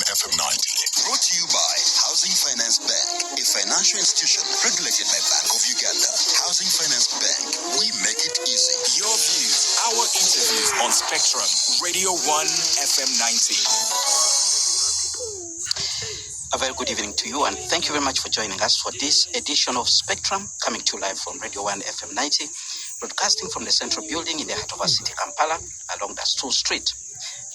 FM 90. Brought to you by Housing Finance Bank, a financial institution regulated by Bank of Uganda. Housing Finance Bank, we make it easy. Your views, our interviews on Spectrum, Radio 1 FM 90. A very good evening to you, and thank you very much for joining us for this edition of Spectrum, coming to you live from Radio 1 FM 90, broadcasting from the central building in the heart of our city, Kampala, along the Stool Street.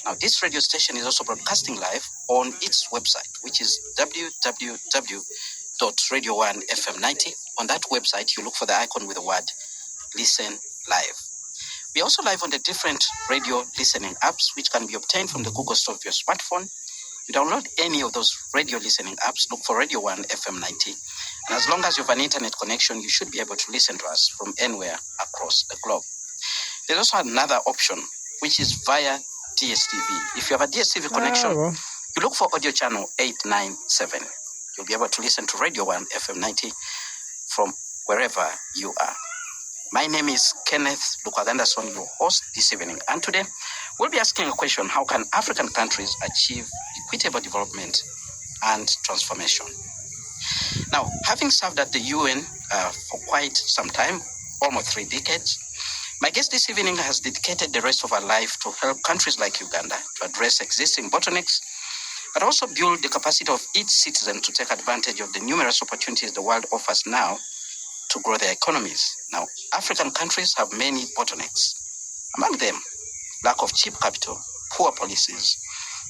Now, this radio station is also broadcasting live on its website, which is www.radio1fm90. On that website, you look for the icon with the word Listen Live. We're also live on the different radio listening apps, which can be obtained from the Google Store of your smartphone. You download any of those radio listening apps, look for Radio 1 FM 90. And as long as you have an internet connection, you should be able to listen to us from anywhere across the globe. There's also another option, which is via DSTV. If you have a DSTV connection, you look for audio channel 897. You'll be able to listen to Radio 1 FM 90 from wherever you are. My name is Kenneth Lukwagandason, your host this evening. And today, we'll be asking a question: how can African countries achieve equitable development and transformation? Now, having served at the UN for quite some time, almost 3 decades, my guest this evening has dedicated the rest of her life to help countries like Uganda to address existing bottlenecks, but also build the capacity of each citizen to take advantage of the numerous opportunities the world offers now to grow their economies. Now, African countries have many bottlenecks. Among them, lack of cheap capital, poor policies.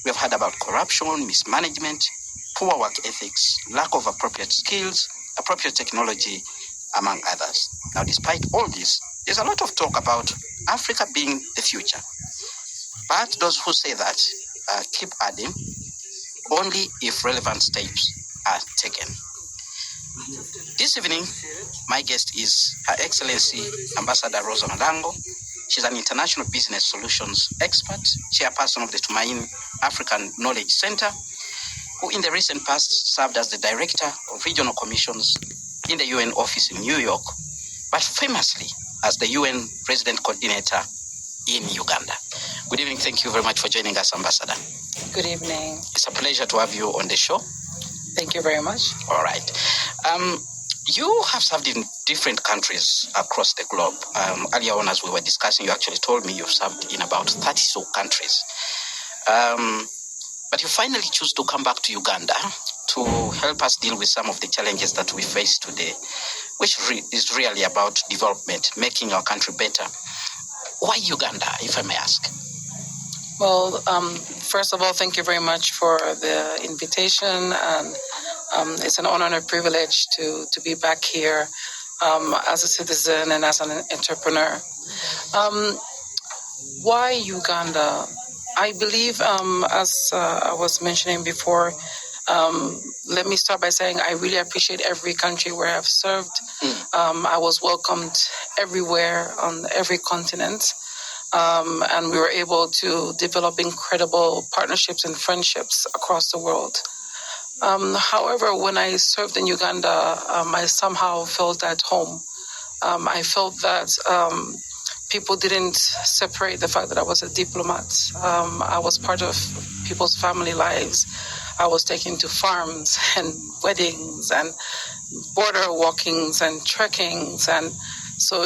We have heard about corruption, mismanagement, poor work ethics, lack of appropriate skills, appropriate technology, among others. Now, despite all this, there's a lot of talk about Africa being the future. But those who say that keep adding, only if relevant steps are taken. This evening, my guest is Her Excellency Ambassador Rosa Malango. She's an international business solutions expert, chairperson of the Tumaini African Knowledge Center, who in the recent past served as the director of regional commissions in the UN office in New York, but famously as the UN resident coordinator in Uganda. Good evening. Thank you very much for joining us, Ambassador. Good evening. It's a pleasure to have you on the show. Thank you very much. All right. You have served in different countries across the globe. Earlier on, as we were discussing, you actually told me you've served in about 32 countries. But you finally choose to come back to Uganda to help us deal with some of the challenges that we face today, which is really about development, making our country better. Why Uganda, if I may ask? Well, first of all, thank you very much for the invitation. And it's an honor and a privilege to be back here as a citizen and as an entrepreneur. Why Uganda? I believe, as I was mentioning before, let me start by saying I really appreciate every country where I've served. I was welcomed everywhere on every continent. And we were able to develop incredible partnerships and friendships across the world. However, when I served in Uganda, I somehow felt at home. I felt that people didn't separate the fact that I was a diplomat. I was part of people's family lives. I was taken to farms and weddings and border walkings and trekkings. And so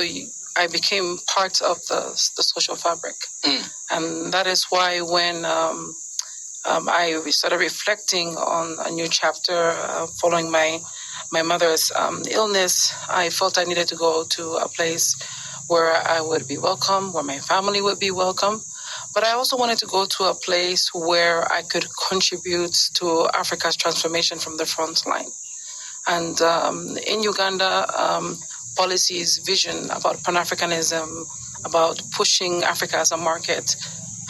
I became part of the social fabric. And that is why when I started reflecting on a new chapter following my mother's illness, I felt I needed to go to a place where I would be welcome, where my family would be welcome. But I also wanted to go to a place where I could contribute to Africa's transformation from the front line. And in Uganda, policies, vision about Pan-Africanism, about pushing Africa as a market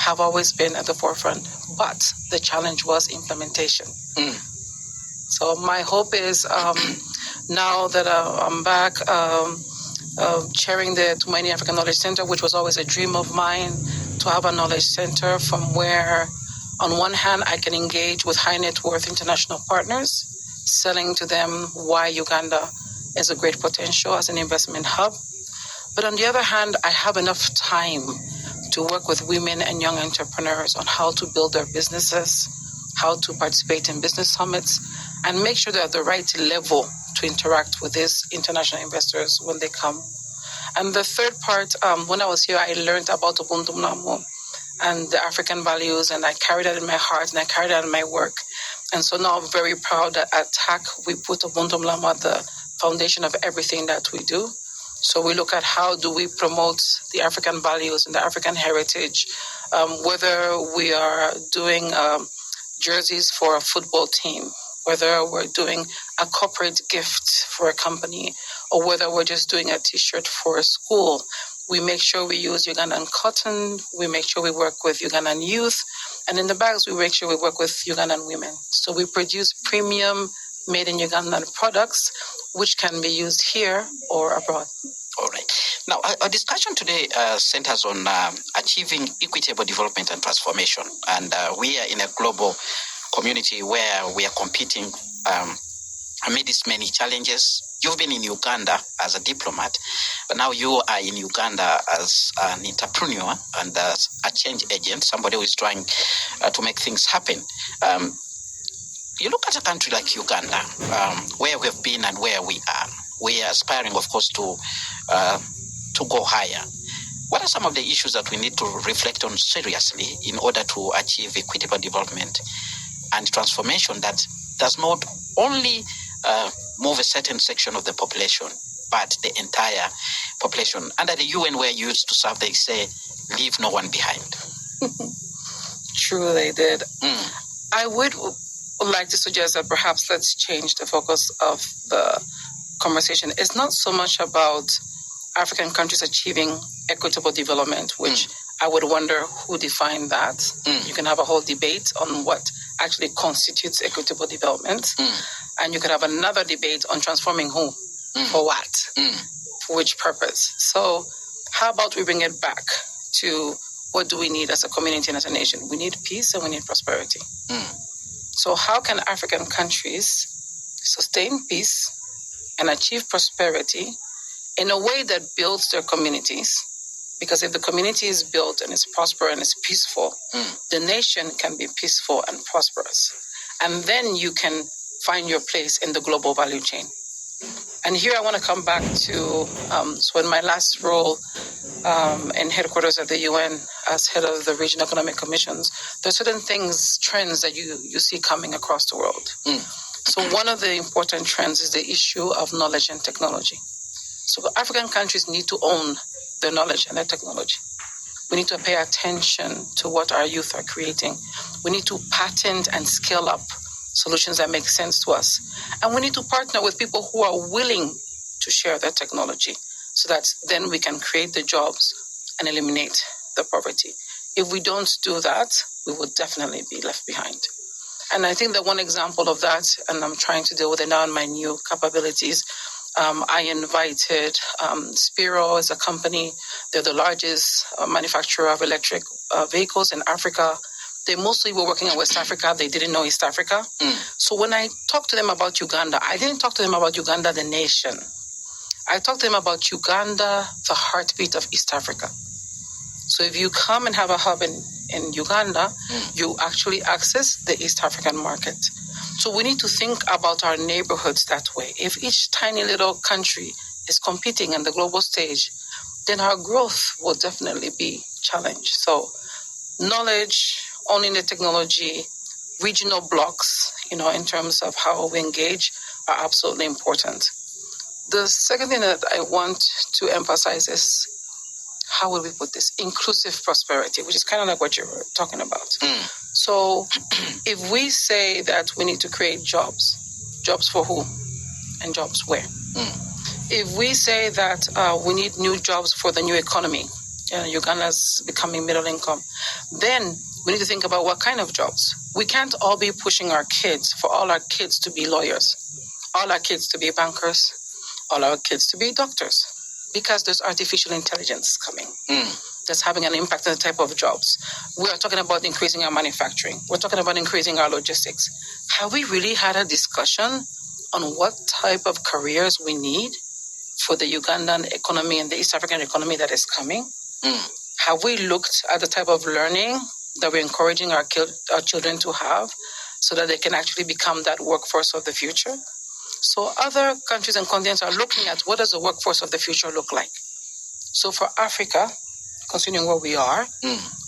have always been at the forefront. But the challenge was implementation. So my hope is now that I'm back chairing the Tumaini African Knowledge Center, which was always a dream of mine, to have a knowledge center from where, on one hand, I can engage with high net worth international partners, selling to them why Uganda is a great potential as an investment hub. But on the other hand, I have enough time to work with women and young entrepreneurs on how to build their businesses, how to participate in business summits, and make sure they're at the right level to interact with these international investors when they come. And the third part, when I was here, I learned about Ubuntu Mnamo and the African values, and I carried that in my heart and I carried that in my work. And so now I'm very proud that at TAC, we put Ubuntu Mnamo at the foundation of everything that we do. So we look at how do we promote the African values and the African heritage, whether we are doing jerseys for a football team, whether we're doing a corporate gift for a company, or whether we're just doing a T-shirt for a school. We make sure we use Ugandan cotton, we make sure we work with Ugandan youth, and in the bags we make sure we work with Ugandan women. So we produce premium made in Ugandan products, which can be used here or abroad. All right. Now, our discussion today centers on achieving equitable development and transformation. And we are in a global community where we are competing amidst many challenges. You've been in Uganda as a diplomat, but now you are in Uganda as an entrepreneur and as a change agent, somebody who is trying to make things happen. You look at a country like Uganda, where we've been and where we are. We are aspiring, of course, to go higher. What are some of the issues that we need to reflect on seriously in order to achieve equitable development and transformation that does not only move a certain section of the population, but the entire population? Under the UN, where you used to serve, they say, leave no one behind. True, they did. I would like to suggest that perhaps let's change the focus of the conversation. It's not so much about African countries achieving equitable development, which I would wonder who defined that. You can have a whole debate on what actually constitutes equitable development. And you could have another debate on transforming who, for what, for which purpose. So how about we bring it back to what do we need as a community and as a nation? We need peace and we need prosperity. So how can African countries sustain peace and achieve prosperity in a way that builds their communities? Because if the community is built and is prosperous and is peaceful, the nation can be peaceful and prosperous. And then you can find your place in the global value chain. And here I want to come back to, so in my last role in headquarters at the UN as head of the Regional Economic Commissions, there are certain things, trends that you see coming across the world. So one of the important trends is the issue of knowledge and technology. So African countries need to own their knowledge and their technology. We need to pay attention to what our youth are creating. We need to patent and scale up solutions that make sense to us. And we need to partner with people who are willing to share their technology so that then we can create the jobs and eliminate the poverty. If we don't do that, we will definitely be left behind. And I think that one example of that, and I'm trying to deal with it now in my new capabilities, I invited Spiro as a company. They're the largest manufacturer of electric vehicles in Africa. They mostly were working in West Africa. They didn't know East Africa. So when I talked to them about Uganda, I didn't talk to them about Uganda, the nation. I talked to them about Uganda, the heartbeat of East Africa. So if you come and have a hub in Uganda, you actually access the East African market. So we need to think about our neighborhoods that way. If each tiny little country is competing on the global stage, then our growth will definitely be challenged. So knowledge, owning the technology, regional blocks, in terms of how we engage are absolutely important. The second thing that I want to emphasize is, how will we put this? Inclusive prosperity, which is kind of like what you were talking about. So if we say that we need to create jobs for who and jobs where? If we say that we need new jobs for the new economy, Uganda's becoming middle income, then we need to think about what kind of jobs. We can't all be pushing our kids for all our kids to be lawyers, all our kids to be bankers, all our kids to be doctors, because there's artificial intelligence coming that's having an impact on the type of jobs. We are talking about increasing our manufacturing. We're talking about increasing our logistics. Have we really had a discussion on what type of careers we need for the Ugandan economy and the East African economy that is coming? Have we looked at the type of learning that we're encouraging our children to have? so that they can actually become that workforce of the future. So other countries and continents are looking at what does the workforce of the future look like. So for Africa, considering where we are,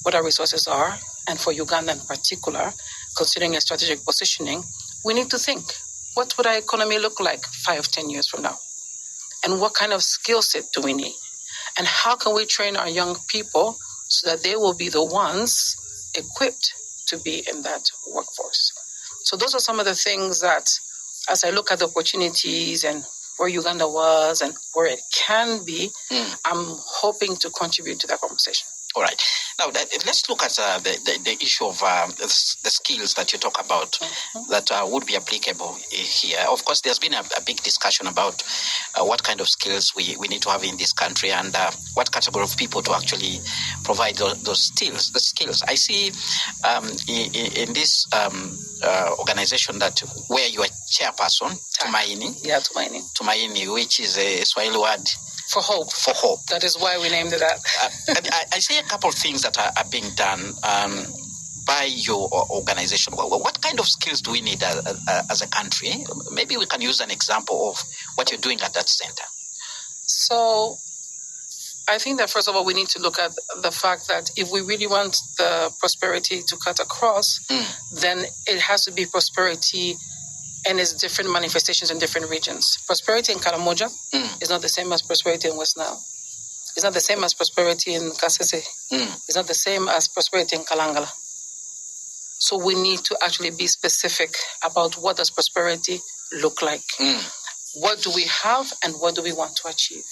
what our resources are, and for Uganda in particular, considering a strategic positioning, we need to think, what would our economy look like 5-10 years from now? And what kind of skill set do we need? And how can we train our young people so that they will be the ones equipped to be in that workforce? So those are some of the things that, as I look at the opportunities and where Uganda was and where it can be, I'm hoping to contribute to that conversation. All right. Now, let's look at the issue of the skills that you talk about that would be applicable here. Of course, there's been a big discussion about what kind of skills we need to have in this country and what category of people to actually provide those skills. I see in this organization that where you are chairperson, Tumaini. Yeah, Tumaini. Tumaini, which is a Swahili word. For hope. For hope. That is why we named it that. I see a couple of things that are being done by your organization. What kind of skills do we need as a country? Maybe we can use an example of what you're doing at that center. So I think that, first of all, we need to look at the fact that if we really want the prosperity to cut across, then it has to be prosperity and its different manifestations in different regions. Prosperity in Karamoja is not the same as prosperity in West Nile. It's not the same as prosperity in Kasese. It's not the same as prosperity in Kalangala. So we need to actually be specific about what does prosperity look like. What do we have and what do we want to achieve?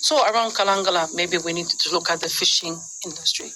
So around Kalangala, maybe we need to look at the fishing industry.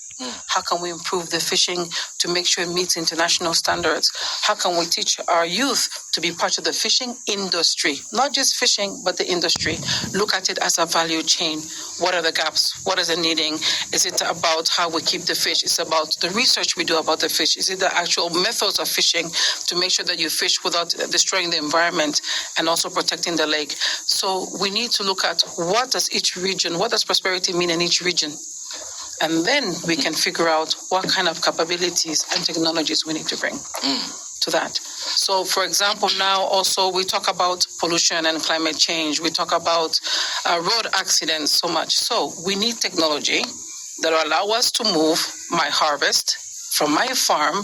How can we improve the fishing to make sure it meets international standards? How can we teach our youth to be part of the fishing industry? Not just fishing, but the industry. Look at it as a value chain. What are the gaps? What is it needing? Is it about how we keep the fish? It's about the research we do about the fish. Is it the actual methods of fishing to make sure that you fish without destroying the environment and also protecting the lake? So we need to look at what does each region, what does prosperity mean in each region? And then we can figure out what kind of capabilities and technologies we need to bring to that. So, for example, now also we talk about pollution and climate change. We talk about road accidents so much. So we need technology that will allow us to move my harvest from my farm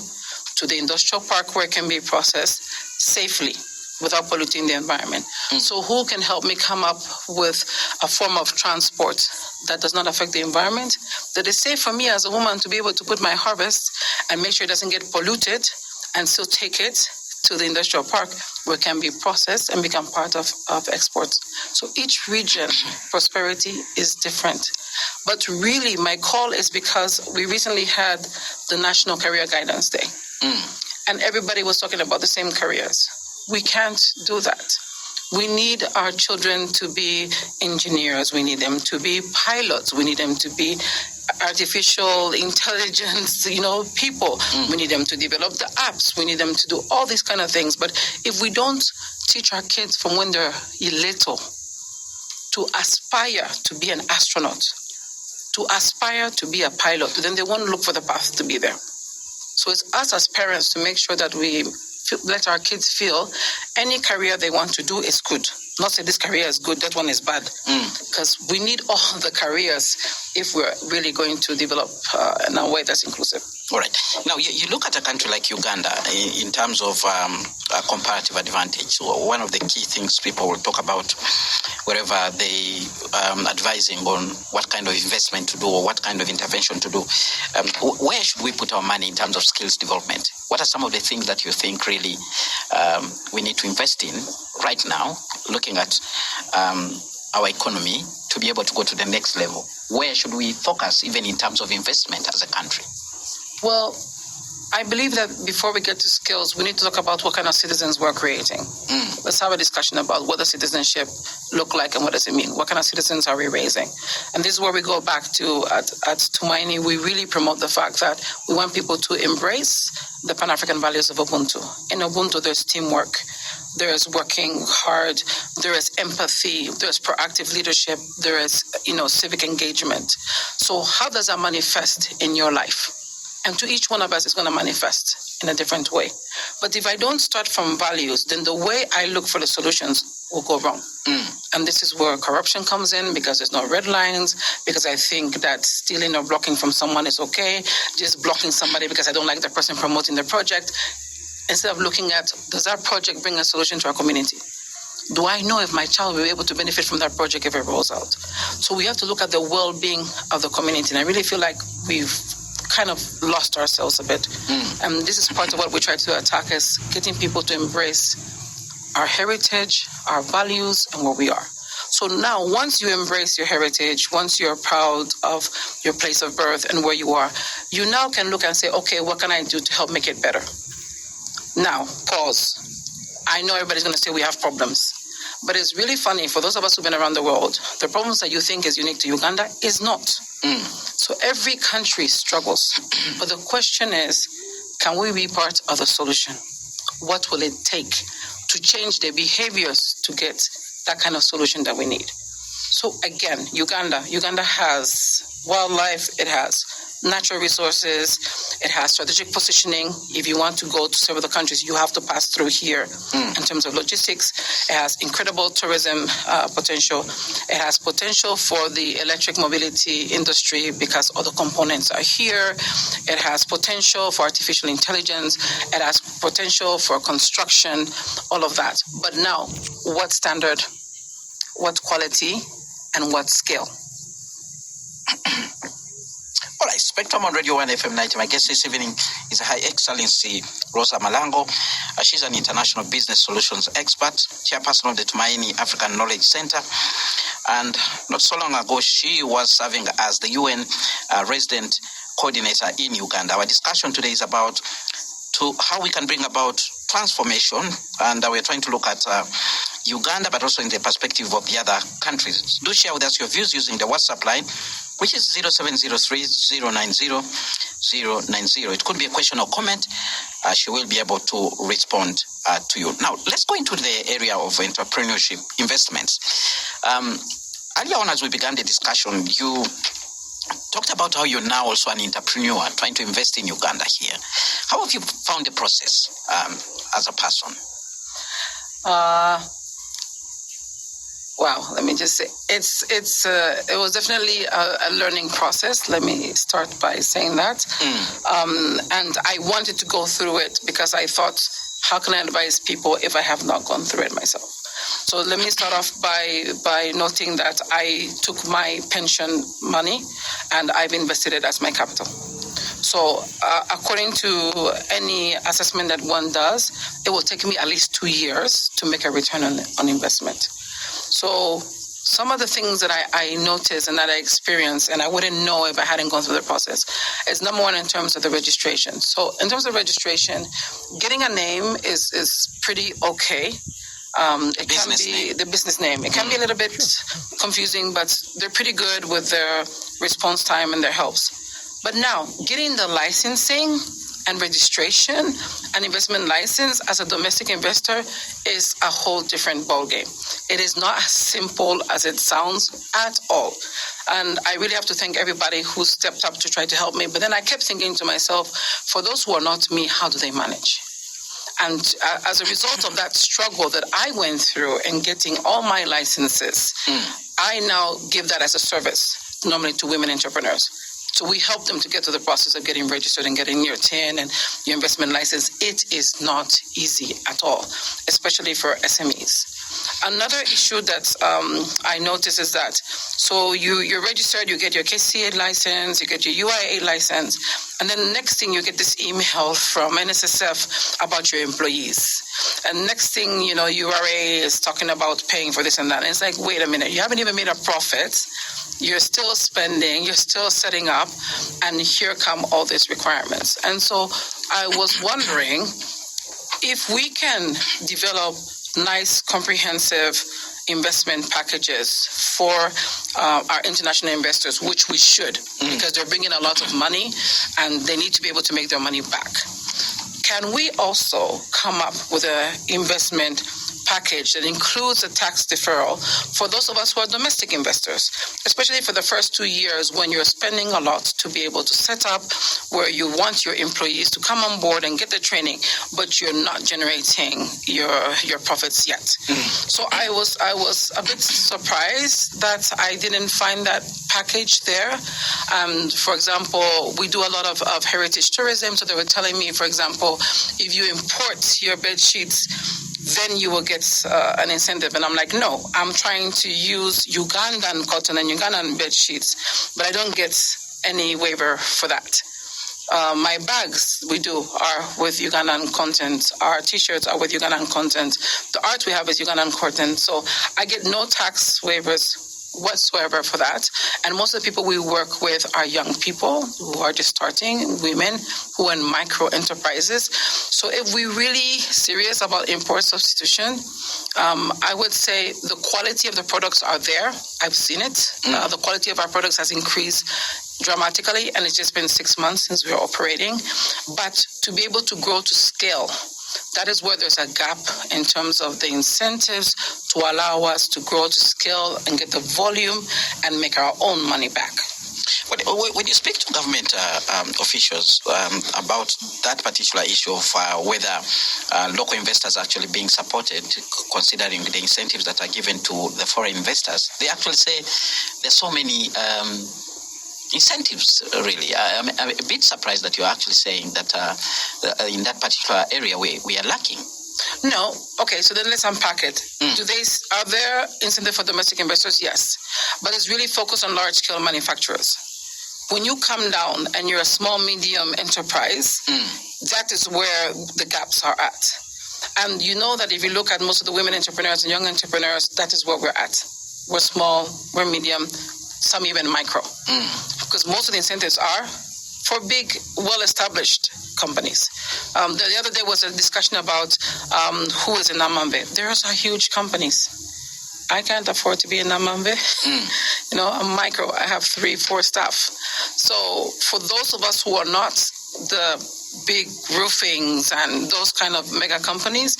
to the industrial park where it can be processed safely without polluting the environment. So who can help me come up with a form of transport that does not affect the environment, that is safe for me as a woman to be able to put my harvest and make sure it doesn't get polluted and still take it to the industrial park where it can be processed and become part of exports. So each region, prosperity is different. But really, my call is because we recently had the National Career Guidance Day, and everybody was talking about the same careers. We can't do that. We need our children to be engineers. We need them to be pilots. We need them to be artificial intelligence, people. We need them to develop the apps. We need them to do all these kind of things. But if we don't teach our kids from when they're little to aspire to be an astronaut, to aspire to be a pilot, then they won't look for the path to be there. So it's us as parents to make sure that we let our kids feel any career they want to do is good. Not say this career is good, that one is bad. Because we need all the careers if we're really going to develop in a way that's inclusive. All right. Now, you look at a country like Uganda in terms of a comparative advantage. So one of the key things people will talk about wherever they advising on what kind of investment to do or what kind of intervention to do. Where should we put our money in terms of skills development? What are some of the things that you think really we need to invest in right now, looking at our economy to be able to go to the next level? Where should we focus even in terms of investment as a country? Well, I believe that before we get to skills, we need to talk about what kind of citizens we're creating. Let's have a discussion about what does citizenship look like and what does it mean? What kind of citizens are we raising? And this is where we go back to, at Tumaini, we really promote the fact that we want people to embrace the Pan-African values of Ubuntu. In Ubuntu, there's teamwork, there is working hard, there is empathy, there is proactive leadership, there is, civic engagement. So how does that manifest in your life? And to each one of us, it's going to manifest in a different way. But if I don't start from values, then the way I look for the solutions will go wrong. And this is where corruption comes in, because there's no red lines, because I think that stealing or blocking from someone is okay, just blocking somebody because I don't like the person promoting the project, instead of looking at, does that project bring a solution to our community? Do I know if my child will be able to benefit from that project if it rolls out? So we have to look at the well-being of the community. And I really feel like we've kind of lost ourselves a bit. And this is part of what we try to attack, is getting people to embrace our heritage, our values, and where we are. So now, once you embrace your heritage, once you're proud of your place of birth and where you are, you now can look and say, okay, what can I do to help make it better? Now, pause. I know everybody's going to say we have problems, but it's really funny for those of us who've been around the world. The problems that you think is unique to Uganda is not. So every country struggles. But the question is, can we be part of the solution? What will it take to change their behaviors to get that kind of solution that we need? So again, Uganda has wildlife, it has natural resources, it has strategic positioning. If you want to go to several other countries, you have to pass through here in terms of logistics. It has incredible tourism potential. It has potential for the electric mobility industry because all the components are here. It has potential for artificial intelligence. It has potential for construction, all of that. But now, what standard, what quality, and what scale? All right, Spectrum on Radio 1 FM 90. My guest this evening is Her Excellency Rosa Malango. She's an international business solutions expert, chairperson of the Tumaini African Knowledge Center. And not so long ago, she was serving as the UN resident coordinator in Uganda. Our discussion today is about how we can bring about transformation, and we're trying to look at Uganda, but also in the perspective of the other countries. Do share with us your views using the WhatsApp line, which is 0703-090-090. It could be a question or comment. She will be able to respond to you. Now, let's go into the area of entrepreneurship investments. Earlier on, as we began the discussion, you talked about how you're now also an entrepreneur trying to invest in Uganda here. How have you found the process as a person? Wow, let me just say, it was definitely a learning process. Let me start by saying that. And I wanted to go through it because I thought, how can I advise people if I have not gone through it myself? So let me start off by noting that I took my pension money and I've invested it as my capital. So according to any assessment that one does, it will take me at least 2 years to make a return on investment. So some of the things that I noticed and that I experienced, and I wouldn't know if I hadn't gone through the process, is number one, in terms of the registration. So in terms of registration, getting a name is pretty okay. It can be the business name. It can be a little bit confusing, but they're pretty good with their response time and their helps. But now, getting the licensing and registration and investment license as a domestic investor is a whole different ballgame. It is not as simple as it sounds at all. And I really have to thank everybody who stepped up to try to help me. But then I kept thinking to myself, for those who are not me, how do they manage? And as a result of that struggle that I went through in getting all my licenses, I now give that as a service, normally to women entrepreneurs. So we help them to get to the process of getting registered and getting your TIN and your investment license. It is not easy at all, especially for SMEs. Another issue that I noticed is that, so you're registered, you get your KCA license, you get your UIA license, and then the next thing you get this email from NSSF about your employees. And next thing, you know, URA is talking about paying for this and that. And it's like, wait a minute, you haven't even made a profit. You're still spending, you're still setting up, and here come all these requirements. And so I was wondering if we can develop nice, comprehensive investment packages for our international investors, which we should, because they're bringing a lot of money and they need to be able to make their money back. Can we also come up with an investment package that includes a tax deferral for those of us who are domestic investors, especially for the first 2 years when you're spending a lot to be able to set up where you want your employees to come on board and get the training, but you're not generating your profits yet. So I was a bit surprised that I didn't find that package there. For example, we do a lot of heritage tourism, so they were telling me, for example, if you import your bed sheets, then you will get an incentive. And I'm like, no, I'm trying to use Ugandan cotton and Ugandan bed sheets, but I don't get any waiver for that. My bags we do are with Ugandan content. Our T-shirts are with Ugandan content. The art we have is Ugandan content. So I get no tax waivers whatsoever for that. And most of the people we work with are young people who are just starting, women who are in micro enterprises. So if we're really serious about import substitution, I would say the quality of the products are there. I've seen it. The quality of our products has increased dramatically, and it's just been 6 months since we're operating. But to be able to grow to scale, that is where there's a gap in terms of the incentives to allow us to grow to scale and get the volume and make our own money back. When you speak to government officials about that particular issue of whether local investors are actually being supported, considering the incentives that are given to the foreign investors, they actually say there's so many incentives, really. I'm a bit surprised that you're actually saying that in that particular area we are lacking. No. Okay, so then let's unpack it. Are there incentives for domestic investors? Yes. But it's really focused on large-scale manufacturers. When you come down and you're a small, medium enterprise, that is where the gaps are at. And you know that if you look at most of the women entrepreneurs and young entrepreneurs, that is where we're at. We're small, we're medium, some even micro. Because most of the incentives are for big, well-established companies. The other day was a discussion about who is in Namambe. There are huge companies. I can't afford to be in Namambe. I'm micro. I have 3-4 staff. So for those of us who are not the big roofings and those kind of mega companies,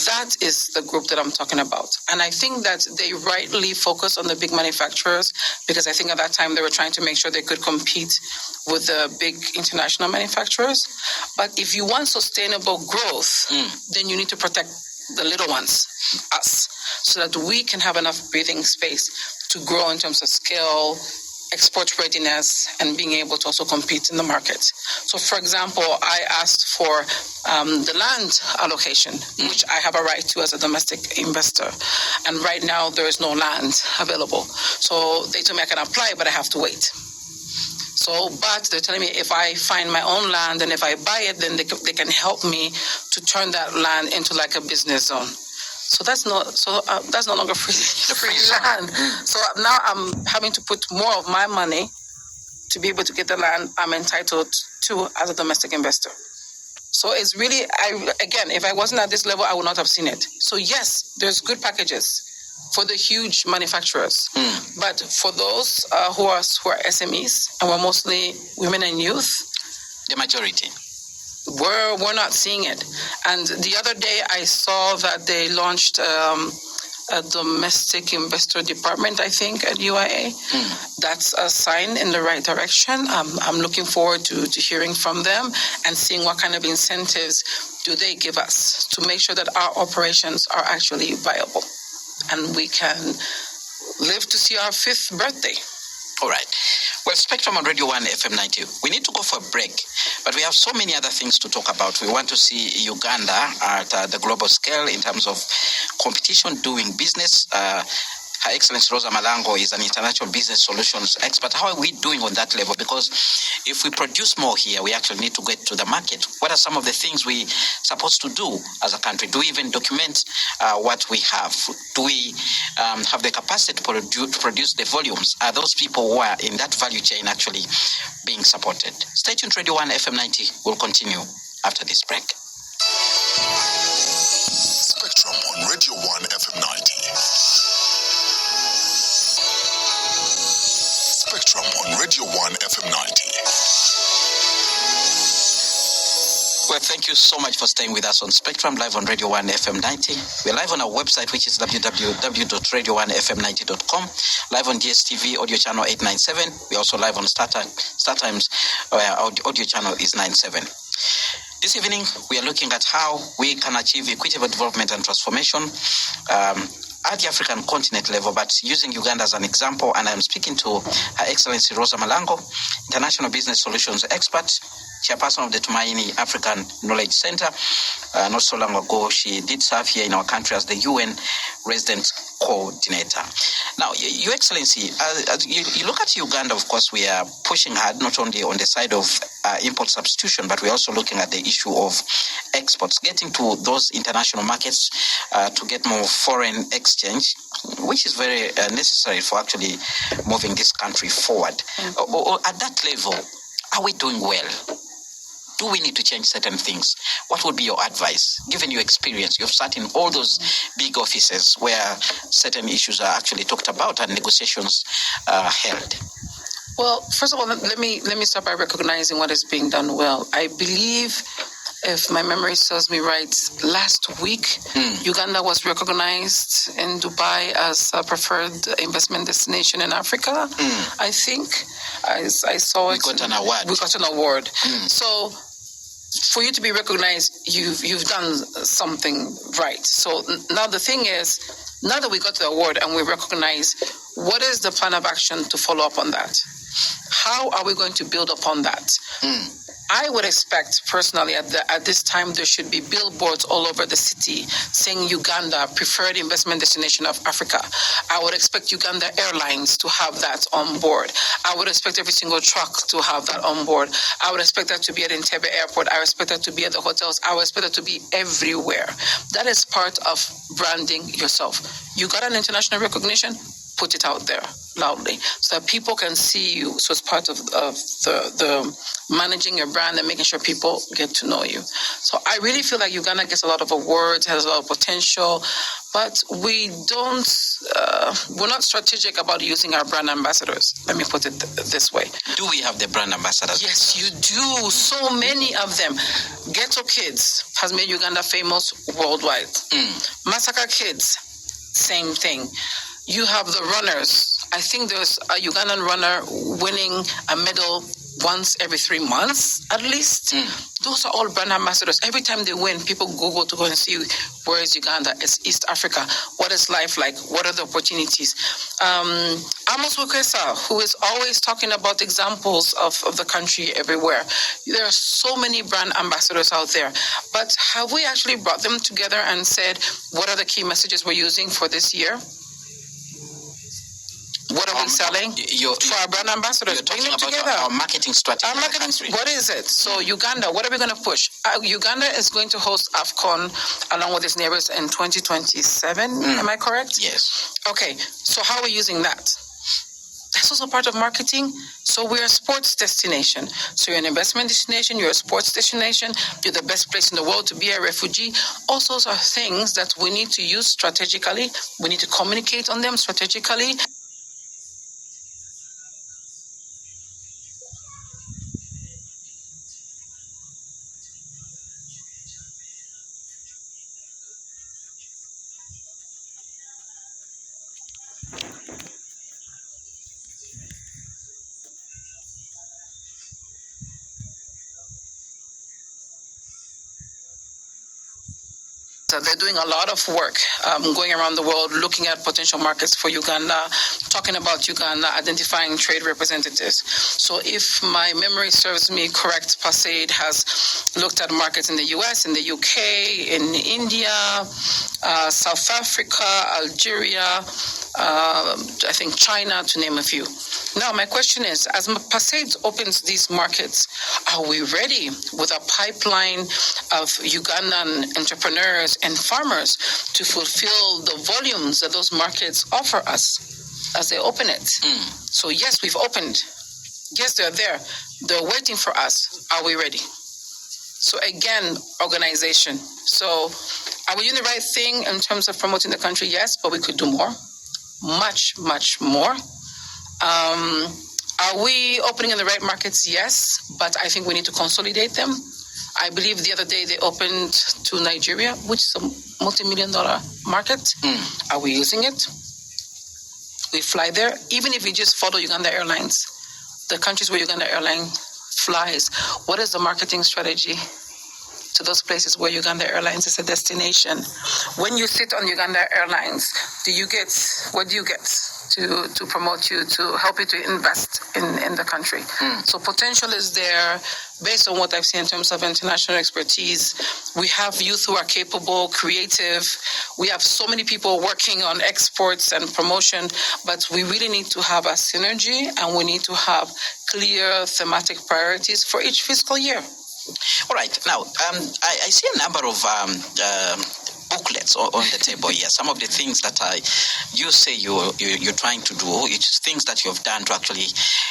that is the group that I'm talking about. And I think that they rightly focus on the big manufacturers because I think at that time they were trying to make sure they could compete with the big international manufacturers. But if you want sustainable growth, then you need to protect the little ones, us, so that we can have enough breathing space to grow in terms of scale, export readiness, and being able to also compete in the market. So, for example, I asked for the land allocation, which I have a right to as a domestic investor. And right now, there is no land available. So they told me I can apply, but I have to wait. But they're telling me if I find my own land and if I buy it, then they can help me to turn that land into like a business zone. So that's no longer free land. So now I'm having to put more of my money to be able to get the land I'm entitled to as a domestic investor. So it's really, if I wasn't at this level, I would not have seen it. So yes, there's good packages for the huge manufacturers, but for those who are SMEs, and we're mostly women and youth, the majority. We're not seeing it. And the other day I saw that they launched a domestic investor department, I think, at UIA. That's a sign in the right direction. I'm looking forward to hearing from them and seeing what kind of incentives do they give us to make sure that our operations are actually viable and we can live to see our 5th birthday. All right. Well, Spectrum on Radio 1 FM 90. We need to go for a break, but we have so many other things to talk about. We want to see Uganda at the global scale in terms of competition, doing business. Her Excellency Rosa Malango is an international business solutions expert. How are we doing on that level? Because if we produce more here, we actually need to get to the market. What are some of the things we're supposed to do as a country? Do we even document what we have? Do we have the capacity to produce the volumes? Are those people who are in that value chain actually being supported? Stay tuned, Radio 1 FM 90 will continue after this break. Spectrum on Radio 1 FM 90. Spectrum on Radio 1 FM 90. Well, thank you so much for staying with us on Spectrum, live on Radio 1 FM 90. We're live on our website, which is www.radio1fm90.com, live on DSTV audio channel 897. We're also live on StarTimes, where our audio channel is 97. This evening, we are looking at how we can achieve equitable development and transformation at the African continent level, but using Uganda as an example. And I'm speaking to Her Excellency Rosa Malango, International Business Solutions Expert, chairperson of the Tumaini African Knowledge Center. Not so long ago, she did serve here in our country as the UN Resident Coordinator. Now, Your Excellency, you look at Uganda, of course, we are pushing hard, not only on the side of import substitution, but we're also looking at the issue of exports, getting to those international markets to get more foreign exchange, which is very necessary for actually moving this country forward. Or at that level, are we doing well? Do we need to change certain things? What would be your advice, given your experience? You've sat in all those big offices where certain issues are actually talked about and negotiations are held. Well, first of all, let me start by recognizing what is being done well. I believe, if my memory serves me right, last week, Uganda was recognized in Dubai as a preferred investment destination in Africa. I think I saw it. We got an award. We got an award. So, for you to be recognized, you've done something right. So now the thing is, now that we got the award and we recognize, what is the plan of action to follow up on that? How are we going to build upon that? I would expect, personally, at this time, there should be billboards all over the city saying Uganda, preferred investment destination of Africa. I would expect Uganda Airlines to have that on board. I would expect every single truck to have that on board. I would expect that to be at Entebbe Airport. I would expect that to be at the hotels. I would expect that to be everywhere. That is part of branding yourself. You got an international recognition, put it out there loudly so that people can see you. So it's part of the managing your brand and making sure people get to know you. So I really feel like Uganda gets a lot of awards, has a lot of potential, but we're not strategic about using our brand ambassadors. Let me put it this way. Do we have the brand ambassadors? Yes, you do. So many of them. Ghetto Kids has made Uganda famous worldwide. Massacre Kids, same thing. You have the runners. I think there's a Ugandan runner winning a medal once every 3 months, at least. Those are all brand ambassadors. Every time they win, people Google to go and see where is Uganda. It's East Africa. What is life like? What are the opportunities? Amos Wekesa, who is always talking about examples of the country everywhere. There are so many brand ambassadors out there. But have we actually brought them together and said, what are the key messages we're using for this year? What are we selling? For our brand ambassadors, You're bring talking them about together. our marketing strategy. Our marketing, what is it? So Uganda, what are we going to push? Uganda is going to host AFCON along with its neighbors in 2027. Am I correct? Yes. Okay, so how are we using that? That's also part of marketing. So we're a sports destination. So you're an investment destination, you're a sports destination, you're the best place in the world to be a refugee. All sorts of things that we need to use strategically. We need to communicate on them strategically. They're doing a lot of work going around the world, looking at potential markets for Uganda, talking about Uganda, identifying trade representatives. So if my memory serves me correct, PASAID has looked at markets in the US, in the UK, in India, South Africa, Algeria, I think China, to name a few. Now, my question is, as PASAID opens these markets, are we ready with a pipeline of Ugandan entrepreneurs and farmers to fulfill the volumes that those markets offer us as they open it? So yes, we've opened. Yes, they're there. They're waiting for us. Are we ready? So again, organization. So are we doing the right thing in terms of promoting the country? Yes, but we could do more. Much, much more. Are we opening in the right markets? Yes, but I think we need to consolidate them. I believe the other day they opened to Nigeria, which is a multi-million-dollar market. Are we using it? We fly there. Even if we just follow Uganda Airlines, the countries where Uganda Airlines flies, what is the marketing strategy to those places where Uganda Airlines is a destination? When you sit on Uganda Airlines, what do you get to promote you, to help you to invest in the country? So potential is there based on what I've seen in terms of international expertise. We have youth who are capable, creative. We have so many people working on exports and promotion, but we really need to have a synergy, and we need to have clear thematic priorities for each fiscal year. All right. Now, I see a number of booklets on the table here. Some of the things that you say you're trying to do, it's things that you've done to actually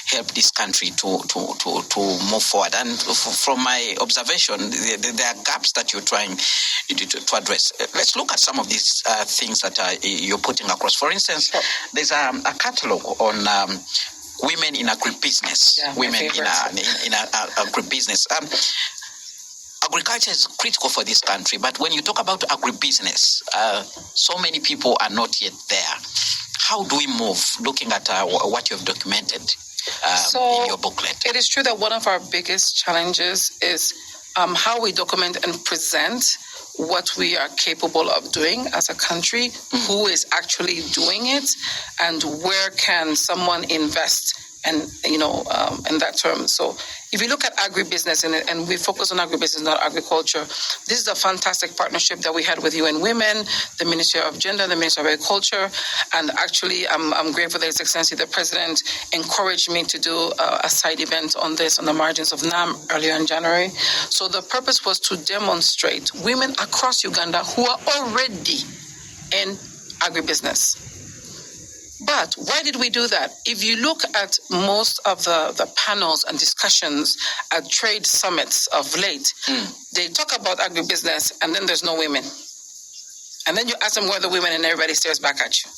help this country to move forward. And from my observation, there are gaps that you're trying to address. Let's look at some of these things that you're putting across. For instance, there's a catalog on women in agribusiness. Yeah, women in agribusiness. Agriculture is critical for this country, but when you talk about agribusiness, so many people are not yet there. How do we move, looking at what you've documented in your booklet? It is true that one of our biggest challenges is how we document and present what we are capable of doing as a country, who is actually doing it, and where can someone invest, and in that term. So if you look at agribusiness, and we focus on agribusiness, not agriculture, this is a fantastic partnership that we had with UN Women, the Ministry of Gender, the Ministry of Agriculture, and actually I'm grateful that His Excellency the President encouraged me to do a side event on this on the margins of NAM earlier in January. So the purpose was to demonstrate women across Uganda who are already in agribusiness. But why did we do that? If you look at most of the panels and discussions at trade summits of late, they talk about agribusiness and then there's no women. And then you ask them where the women and everybody stares back at you.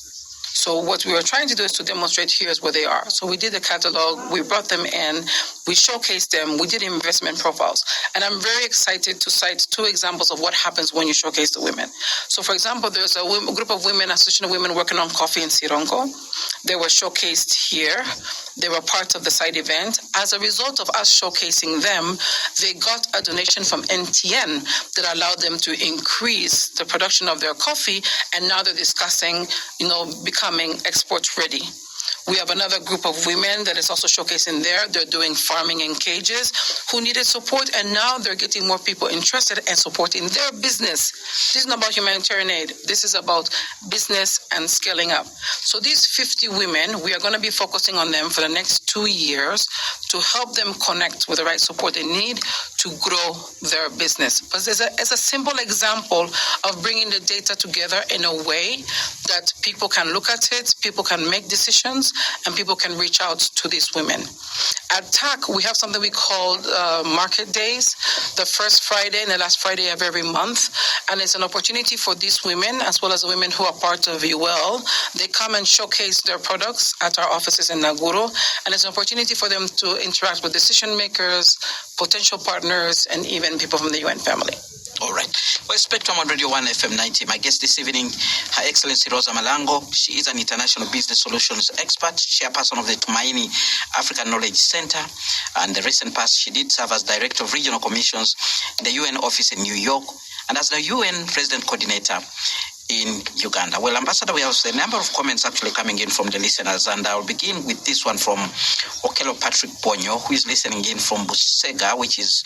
So what we were trying to do is to demonstrate here's where they are. So we did a catalog, we brought them in, we showcased them, we did investment profiles. And I'm very excited to cite two examples of what happens when you showcase the women. So for example, there's a group of women, Association of Women working on coffee in Sirongo. They were showcased here. They were part of the side event. As a result of us showcasing them, they got a donation from NTN that allowed them to increase the production of their coffee, and now they're discussing, becoming export ready. We have another group of women that is also showcasing there. They're doing farming in cages who needed support, and now they're getting more people interested and supporting their business. This is not about humanitarian aid. This is about business and scaling up. So these 50 women, we are going to be focusing on them for the next 2 years to help them connect with the right support they need to grow their business. But it's a simple example of bringing the data together in a way that people can look at it, people can make decisions, and people can reach out to these women. At TAC, we have something we call Market Days, the first Friday and the last Friday of every month. And it's an opportunity for these women, as well as the women who are part of UL. They come and showcase their products at our offices in Naguru. And it's an opportunity for them to interact with decision makers, potential partners, and even people from the UN family. All right. Well, Spectrum on Radio 1 FM 90. My guest this evening, Her Excellency Rosa Malango. She is an international business solutions expert, chairperson of the Tumaini African Knowledge Center. And the recent past, she did serve as director of regional commissions in the UN office in New York, and as the UN president coordinator in Uganda. Well, Ambassador, we have a number of comments actually coming in from the listeners, and I'll begin with this one from Okello Patrick Ponyo, who is listening in from Busega, which is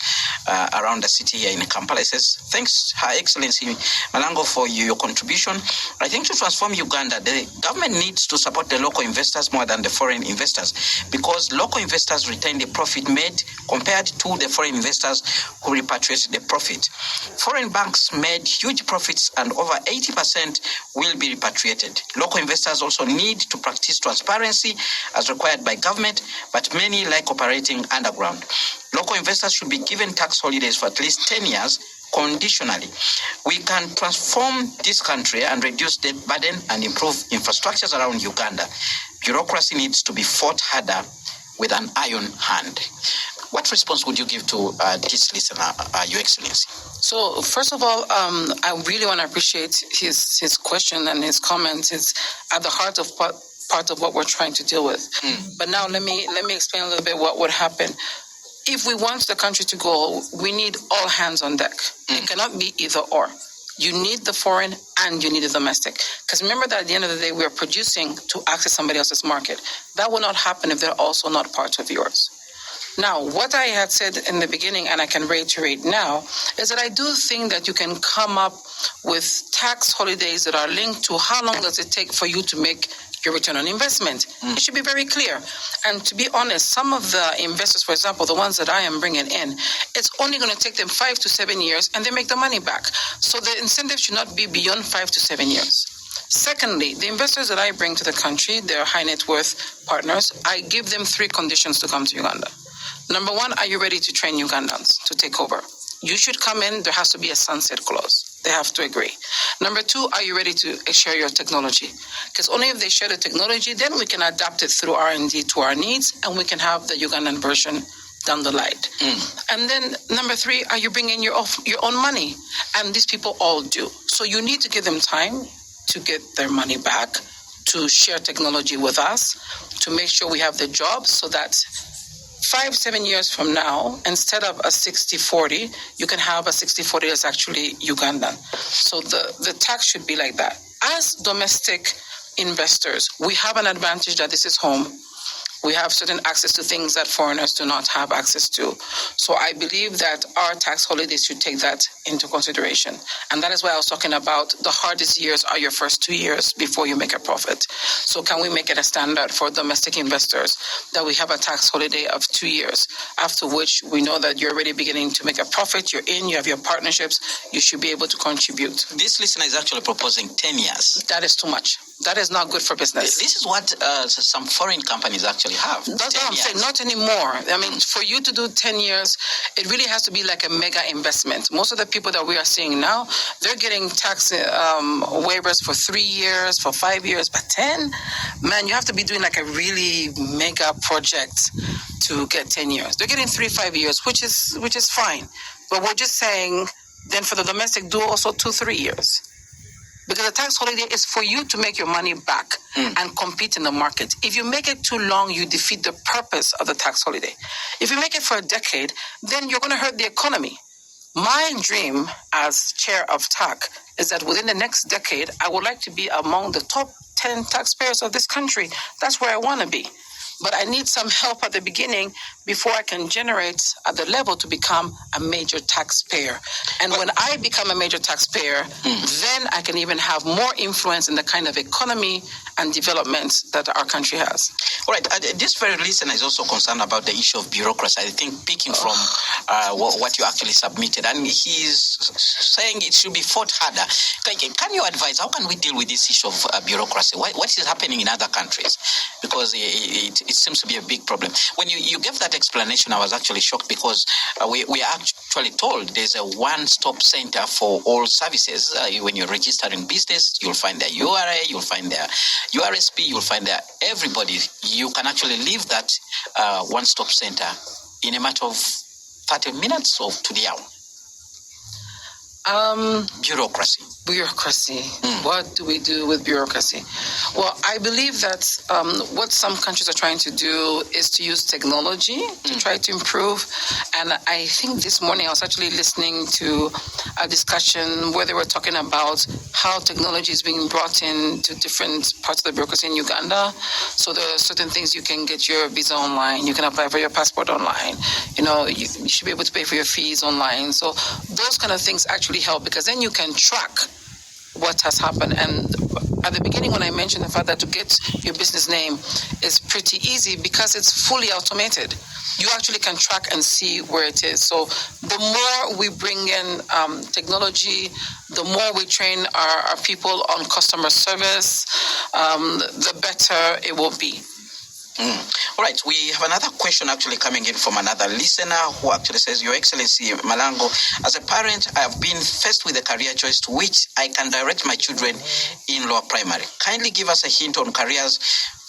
around the city here in Kampala. He says, thanks, Her Excellency Malango, for your contribution. I think to transform Uganda, the government needs to support the local investors more than the foreign investors, because local investors retain the profit made compared to the foreign investors who repatriate the profit. Foreign banks made huge profits, and over 80% will be repatriated. Local investors also need to practice transparency as required by government, but many like operating underground. Local investors should be given tax holidays for at least 10 years conditionally. We can transform this country and reduce debt burden and improve infrastructures around Uganda. Bureaucracy needs to be fought harder with an iron hand. What response would you give to this listener, Your Excellency? So, first of all, I really want to appreciate his question and his comments. It's at the heart of part of what we're trying to deal with. But now let me explain a little bit what would happen. If we want the country to go, we need all hands on deck. It cannot be either or. You need the foreign and you need the domestic. Because remember that at the end of the day, we are producing to access somebody else's market. That will not happen if they're also not part of yours. Now, what I had said in the beginning, and I can reiterate now, is that I do think that you can come up with tax holidays that are linked to how long does it take for you to make your return on investment. It should be very clear. And to be honest, some of the investors, for example, the ones that I am bringing in, it's only going to take them 5 to 7 years and they make the money back. So the incentive should not be beyond 5 to 7 years. Secondly, the investors that I bring to the country, they're high net worth partners, I give them 3 conditions to come to Uganda. Number 1, are you ready to train Ugandans to take over? You should come in, there has to be a sunset clause. They have to agree. Number 2, are you ready to share your technology? Because only if they share the technology, then we can adapt it through R&D to our needs, and we can have the Ugandan version down the line. And then number 3, are you bringing your own money? And these people all do. So you need to give them time to get their money back, to share technology with us, to make sure we have the jobs so that 5-7 years from now, instead of a 60-40, you can have a 60-40 that's actually Ugandan. So the tax should be like that. As domestic investors, we have an advantage that this is home. We have certain access to things that foreigners do not have access to. So I believe that our tax holidays should take that into consideration. And that is why I was talking about the hardest years are your first 2 years before you make a profit. So can we make it a standard for domestic investors that we have a tax holiday of 2 years, after which we know that you're already beginning to make a profit, you're in, you have your partnerships, you should be able to contribute. This listener is actually proposing 10 years. That is too much. That is not good for business. This is what some foreign companies actually have. That's what I'm saying. Not anymore. I mean, for you to do 10 years, it really has to be like a mega investment. Most of the people that we are seeing now, they're getting tax waivers for 3 years, for 5 years, but 10? Man, you have to be doing like a really mega project to get 10 years. They're getting 3-5 years, which is fine. But we're just saying, then for the domestic, do also 2-3 years. Because the tax holiday is for you to make your money back and compete in the market. If you make it too long, you defeat the purpose of the tax holiday. If you make it for a decade, then you're going to hurt the economy. My dream as chair of TAC is that within the next decade, I would like to be among the top 10 taxpayers of this country. That's where I want to be. But I need some help at the beginning before I can generate at the level to become a major taxpayer. And when I become a major taxpayer, then I can even have more influence in the kind of economy and development that our country has. All right. This very listener is also concerned about the issue of bureaucracy, I think, picking from what you actually submitted. And he's saying it should be fought harder. Can you advise, how can we deal with this issue of bureaucracy? What is happening in other countries? Because it seems to be a big problem. When you gave that explanation, I was actually shocked because we are actually told there's a one-stop center for all services. When you're registering business, you'll find their URA, you'll find their URSP, you'll find their everybody. You can actually leave that one-stop center in a matter of 30 minutes or to the hour. Bureaucracy. What do we do with bureaucracy? Well, I believe that what some countries are trying to do is to use technology to try to improve. And I think this morning I was actually listening to a discussion where they were talking about how technology is being brought in to different parts of the bureaucracy in Uganda. So there are certain things you can get your visa online, you can apply for your passport online, you should be able to pay for your fees online. So those kind of things actually help because then you can track what has happened. And at the beginning when I mentioned the fact that to get your business name is pretty easy because it's fully automated. You actually can track and see where it is. So the more we bring in technology, the more we train our people on customer service, the better it will be. All right, we have another question actually coming in from another listener who actually says, Your Excellency Malango, as a parent, I have been faced with a career choice to which I can direct my children in lower primary. Kindly give us a hint on careers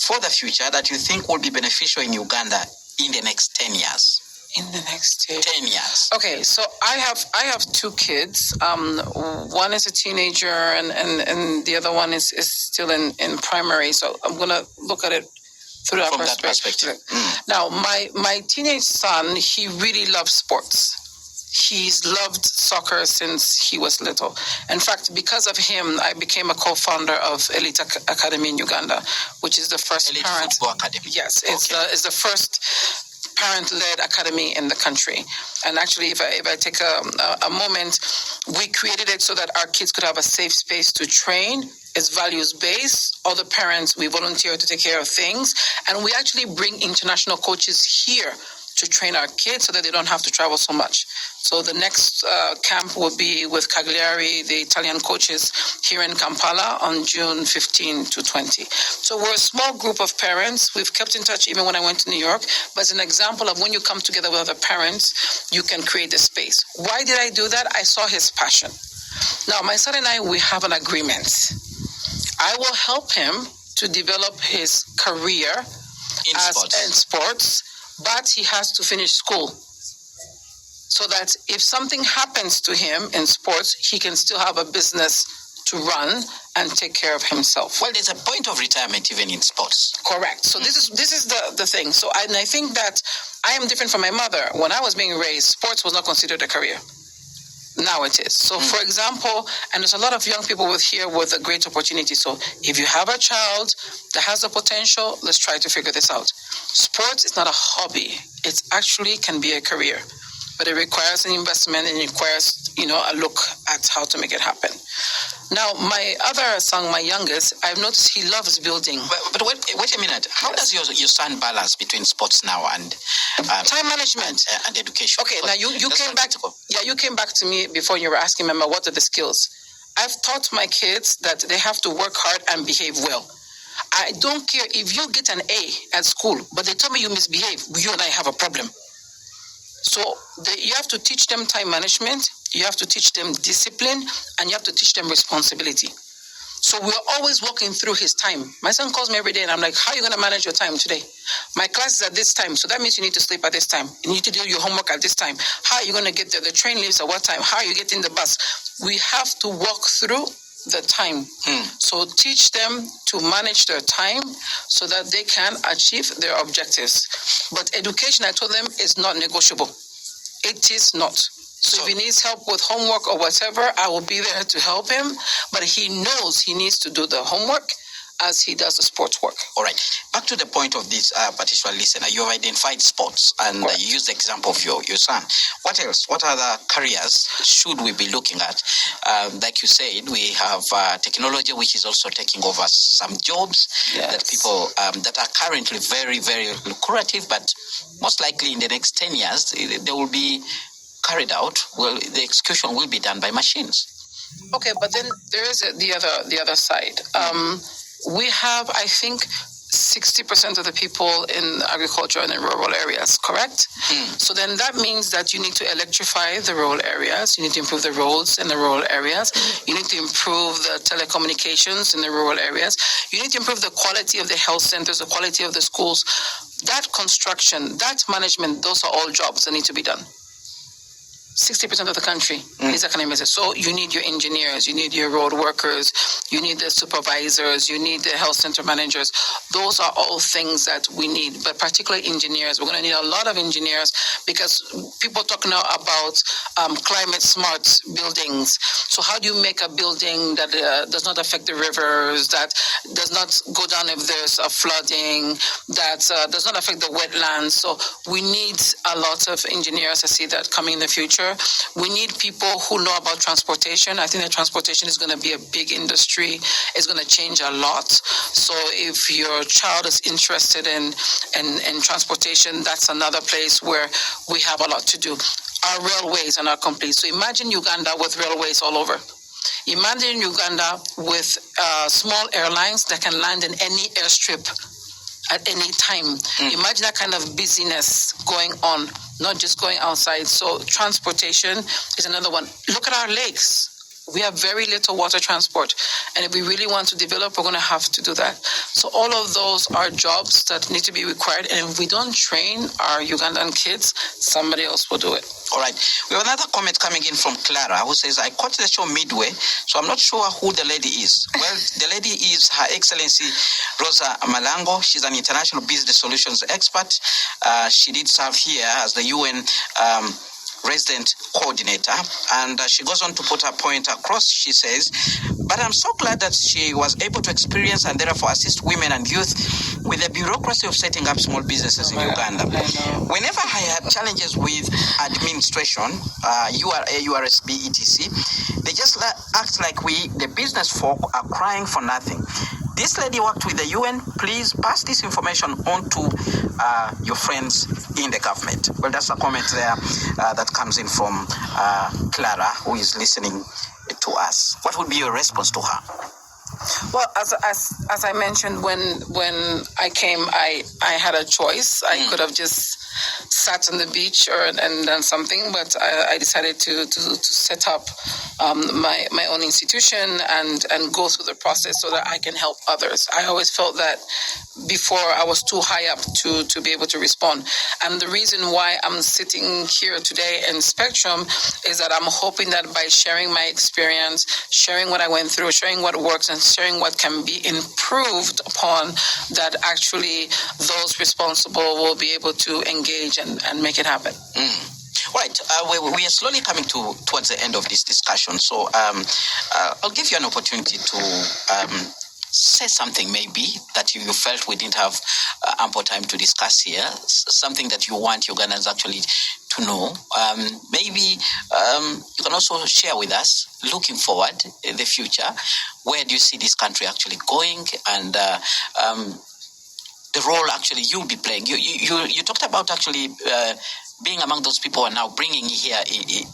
for the future that you think will be beneficial in Uganda in the next 10 years. In the next 10 years? Okay, so I have two kids. One is a teenager, and the other one is still in primary. So I'm gonna look at it through that From that perspective. perspective. Now, my teenage son, he really loves sports. He's loved soccer since he was little. In fact, because of him, I became a co-founder of Elite Academy in Uganda, which is the first Elite parent. Football Academy. Yes, it's the first parent-led academy in the country. And actually, if I take a moment, we created it so that our kids could have a safe space to train. It's values-based. All the parents, we volunteer to take care of things. And we actually bring international coaches here to train our kids so that they don't have to travel so much. So the next camp will be with Cagliari, the Italian coaches, here in Kampala on June 15 to 20. So we're a small group of parents. We've kept in touch even when I went to New York. But as an example of when you come together with other parents, you can create a space. Why did I do that? I saw his passion. Now, my son and I, we have an agreement. I will help him to develop his career In sports. in sports, but he has to finish school so that if something happens to him in sports, he can still have a business to run and take care of himself. Well, there's a point of retirement even in sports. Correct. So this is the thing. So I think that I am different from my mother. When I was being raised, sports was not considered a career. Now it is. So, for example, and there's a lot of young people here with a great opportunity. So if you have a child that has the potential, let's try to figure this out. Sports is not a hobby. It actually can be a career. But it requires an investment and it requires, a look at how to make it happen. Now, my other son, my youngest, I've noticed he loves building. But wait a minute. How does your son balance between sports now and time management and education? Okay, now you came back. You came back to me before you were asking, Mama, what are the skills? I've taught my kids that they have to work hard and behave well. I don't care if you get an A at school, but they tell me you misbehave. You and I have a problem. So you have to teach them time management, you have to teach them discipline, and you have to teach them responsibility. So we're always walking through his time. My son calls me every day and I'm like, how are you going to manage your time today? My class is at this time, so that means you need to sleep at this time. You need to do your homework at this time. How are you going to get there? The train leaves at what time? How are you getting the bus? We have to walk through the time. So teach them to manage their time so that they can achieve their objectives. But education, I told them, is not negotiable. It is not. So if he needs help with homework or whatever, I will be there to help him. But he knows he needs to do the homework as he does the sports work. All right. Back to the point of this particular listener. You have identified sports and you used the example of your son. What else? What other careers should we be looking at? Like you said, we have technology, which is also taking over some jobs that people that are currently very, very lucrative, but most likely in the next 10 years, they will be carried out. Well, the execution will be done by machines. Okay, but then there is the other side. We have, I think, 60% of the people in agriculture and in rural areas, correct? So then that means that you need to electrify the rural areas, you need to improve the roads in the rural areas, you need to improve the telecommunications in the rural areas, you need to improve the quality of the health centers, the quality of the schools. That construction, that management, those are all jobs that need to be done. 60% of the country is economic. So you need your engineers, you need your road workers, you need the supervisors, you need the health center managers. Those are all things that we need, but particularly engineers. We're going to need a lot of engineers because people talk now about climate smart buildings. So how do you make a building that does not affect the rivers, that does not go down if there's a flooding, that does not affect the wetlands? So we need a lot of engineers. I see that coming in the future. We need people who know about transportation. I think that transportation is going to be a big industry. It's going to change a lot. So if your child is interested in transportation, that's another place where we have a lot to do. Our railways are not complete. So imagine Uganda with railways all over. Imagine Uganda with small airlines that can land in any airstrip at any time. Imagine that kind of busyness going on, not just going outside. So transportation is another one. Look at our lakes. We have very little water transport. And if we really want to develop, we're going to have to do that. So all of those are jobs that need to be required. And if we don't train our Ugandan kids, somebody else will do it. All right. We have another comment coming in from Clara who says, I caught the show midway, so I'm not sure who the lady is. Well, the lady is Her Excellency Rosa Malango. She's an international business solutions expert. She did serve here as the UN resident coordinator, and she goes on to put her point across. She says, but I'm so glad that she was able to experience and therefore assist women and youth with the bureaucracy of setting up small businesses in Uganda. Whenever I had challenges with administration, URA, URSB, etc., they just act like we, the business folk, are crying for nothing. This lady worked with the UN. Please pass this information on to your friends in the government. Well, that's a comment there that comes in from Clara, who is listening to us. What would be your response to her? Well, as I mentioned, when I came, I had a choice. I could have just sat on the beach and done something, but I decided to set up my own institution and go through the process so that I can help others. I always felt that before I was too high up to be able to respond. And the reason why I'm sitting here today in Spectrum is that I'm hoping that by sharing my experience, sharing what I went through, sharing what works, and sharing what can be improved upon, that actually those responsible will be able to engage and make it happen. Right, we are slowly coming towards the end of this discussion, so I'll give you an opportunity to say something maybe that you felt we didn't have ample time to discuss here, something that you want Ugandans actually to know. Maybe you can also share with us, looking forward in the future, where do you see this country actually going, and the role actually you'll be playing. You talked about actually being among those people who are now bringing here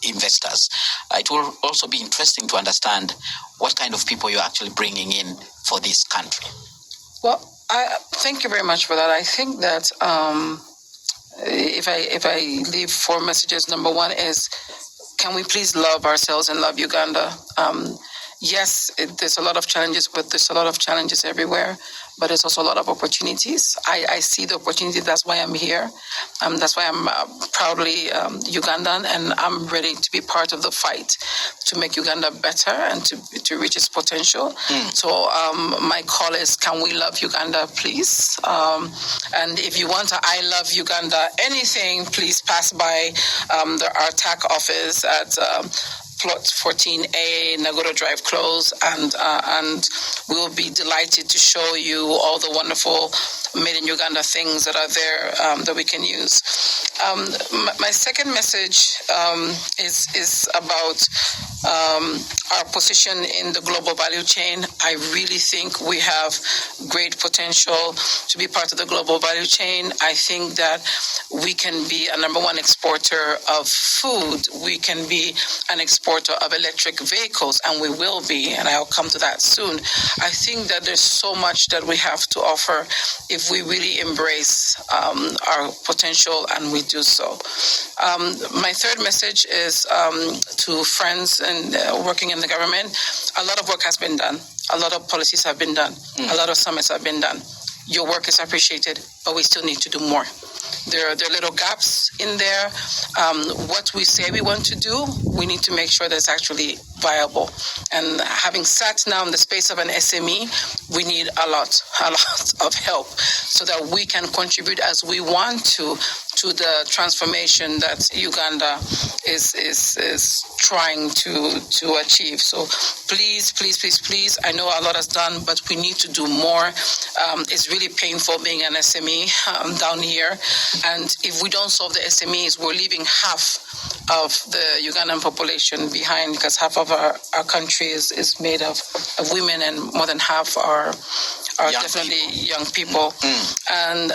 investors. It will also be interesting to understand what kind of people you're actually bringing in for this country. Well, I thank you very much for that. I think that if I leave 4 messages, number one is, can we please love ourselves and love Uganda? Yes, there's a lot of challenges, but there's a lot of challenges everywhere. But there's also a lot of opportunities. I see the opportunity. That's why I'm here. That's why I'm proudly Ugandan, and I'm ready to be part of the fight to make Uganda better and to reach its potential. So my call is, can we love Uganda, please? And if you want to I love Uganda anything, please pass by our TAC office at Plot 14A, Nagoro Drive Close, and we'll be delighted to show you all the wonderful made in Uganda things that are there that we can use. My second message is about our position in the global value chain. I really think we have great potential to be part of the global value chain. I think that we can be a number one exporter of food. We can be an exporter of electric vehicles, and we will be, and I'll come to that soon. I think that there's so much that we have to offer if we really embrace our potential, and we do so. My third message is to friends and working in the government. A lot of work has been done. A lot of policies have been done. A lot of summits have been done. Your work is appreciated, but we still need to do more. There are little gaps in there. What we say we want to do, we need to make sure that it's actually viable. And having sat now in the space of an SME, we need a lot of help so that we can contribute as we want to the transformation that Uganda is trying to achieve. So please, I know a lot is done, but we need to do more. It's really painful being an SME down here. And if we don't solve the SMEs, we're leaving half of the Ugandan population behind, because half of our country is made of women, and more than half are young people. And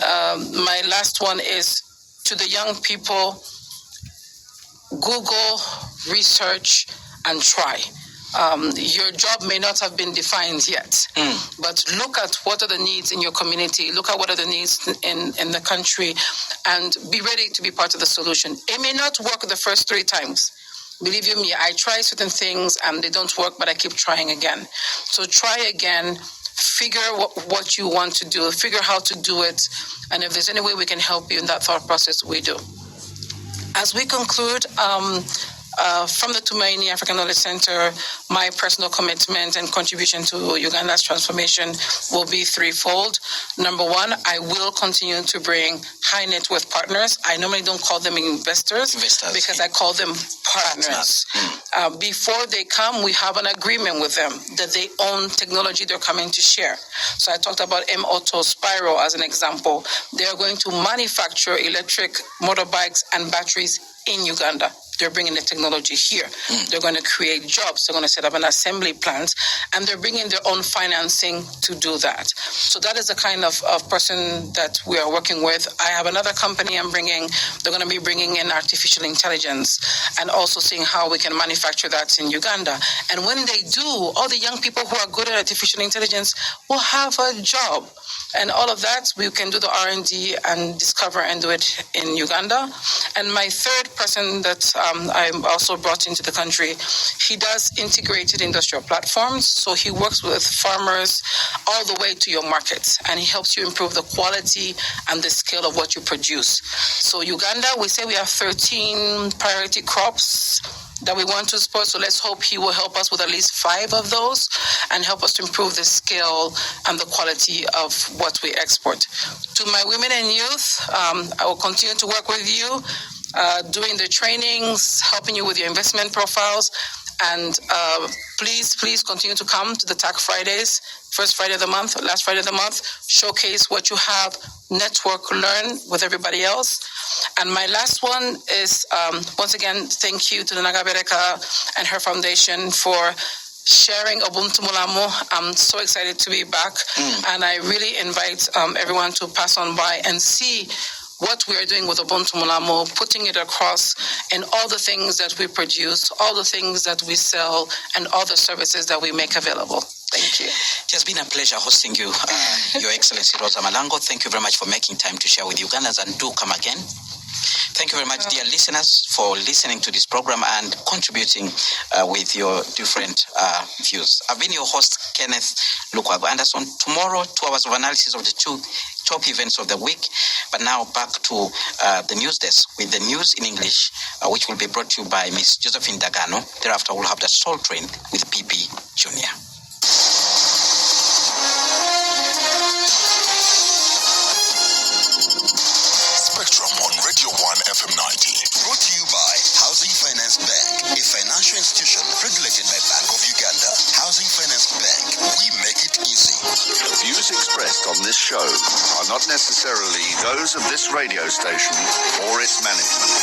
my last one is to the young people: Google, research, and try. Your job may not have been defined yet, but look at what are the needs in your community, look at what are the needs in the country, and be ready to be part of the solution. It may not work the first 3 times. Believe you me, I try certain things and they don't work, but I keep trying again. So try again, figure what you want to do, figure how to do it, and if there's any way we can help you in that thought process, we do. As we conclude, from the Tumaini African Knowledge Center, my personal commitment and contribution to Uganda's transformation will be threefold. Number one, I will continue to bring high net worth partners. I normally don't call them investors because I call them partners. Before they come, we have an agreement with them that they own technology they're coming to share. So I talked about M-Auto Spyro as an example. They are going to manufacture electric motorbikes and batteries in Uganda. They're bringing the technology here. They're going to create jobs. They're going to set up an assembly plant, and they're bringing their own financing to do that. So that is the kind of person that we are working with. I have another company I'm bringing. They're going to be bringing in artificial intelligence and also seeing how we can manufacture that in Uganda. And when they do, all the young people who are good at artificial intelligence will have a job. And all of that, we can do the R&D and discover and do it in Uganda. And my third person that I also brought into the country, he does integrated industrial platforms. So he works with farmers all the way to your markets, and he helps you improve the quality and the scale of what you produce. So Uganda, we say we have 13 priority crops that we want to support. So let's hope he will help us with at least 5 of those and help us to improve the scale and the quality of what we export. To my women and youth, I will continue to work with you, doing the trainings, helping you with your investment profiles. And please continue to come to the TAC Fridays, first Friday of the month, last Friday of the month, showcase what you have, network, learn with everybody else. And my last one is, once again, thank you to the Nagabereka and her foundation for sharing Ubuntu Mulamu. I'm so excited to be back. And I really invite everyone to pass on by and see what we are doing with Ubuntu Mulamu, putting it across in all the things that we produce, all the things that we sell, and all the services that we make available. Thank you. It has been a pleasure hosting you, Your Excellency Rosa Malango. Thank you very much for making time to share with Ugandans, and do come again. Thank you very much, dear listeners, for listening to this program and contributing with your different views. I've been your host, Kenneth Lukwago Anderson. Tomorrow, 2 hours of analysis of the 2 top events of the week. But now back to the news desk with the news in English, which will be brought to you by Miss Josephine Dagano. Thereafter, we'll have the Soul Train with PP Jr. Spectrum on Radio 1 FM 90. Brought to you by Housing Finance Bank, a financial institution regulated by Bank of Uganda. Housing Finance Bank, we make it easy. The views expressed on this show are not necessarily those of this radio station or its management.